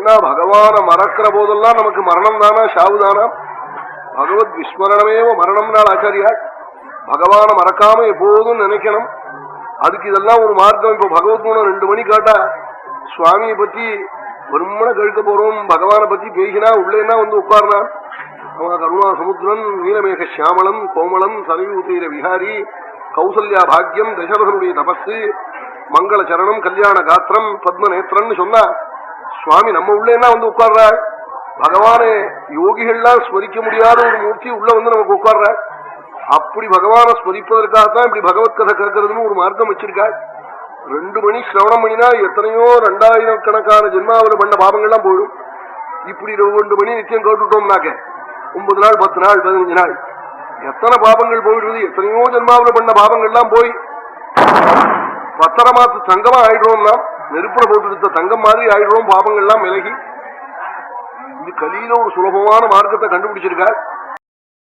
ஏன்னா பகவான மறக்கிற போதெல்லாம் நமக்கு மரணம் தானா சாவு தானா? பகவத் விஸ்மரணமேவ மரணம் நாள் ஆச்சாரியார். பகவான மறக்காம எப்போதும் நினைக்கணும். அதுக்கு இதெல்லாம் ஒரு மார்க்கம். இப்ப பகவத்குணம் 2 மணி காட்டா சுவாமியை பத்தி வெறுமனை கேட்க போறோம், பகவானை பத்தி பேசினா உள்ளேன்னா வந்து உட்கார்னா அவன் கருணா சமுத்திரன் நீலமேக சியாமலம் கோமலம் சரயூதீர விஹாரி கௌசல்யா பாக்யம் தசரதனுடைய தபஸு மங்கள சரணம் கல்யாண காத்திரம் பத்ம நேத்திரன்னு சொன்னா சுவாமி நம்ம உள்ளேன்னா வந்து உட்கார்றாள். பகவானை யோகிகள்லாம் ஸ்மரிக்க முடியாத ஒரு மூர்த்தி உள்ள வந்து நமக்கு உட்கார்றாள். அப்படி பகவானை ஸ்மரிப்பதற்காகத்தான் இப்படி பகவத் கதை கேட்கறதுன்னு ஒரு மார்க்கம் வச்சிருக்காள். 2 மணி சிரவணம் பண்ணினா எத்தனையோ 2000 கணக்கான ஜென்மாவில் பண்ண பாபங்கள்லாம் போயிடும். இப்படி 2 மணி நிச்சயம் கேட்டுட்டோம்னாக்க 9 நாள் 10 நாள் 15 நாள் எத்தனை பாபங்கள் போயிடுறது. எத்தனையோ ஜென்மாவில் பண்ண பாபங்கள்லாம் போய் பத்திரமாத்து தங்கமா ஆயிடுறோம்னா நெருப்புல போட்டு தங்கம் மாதிரி ஆயிடுறோம். பாபங்கள்லாம் விலகி இது கலியில ஒரு சுலபமான மார்க்கத்தை கண்டுபிடிச்சிருக்கார்.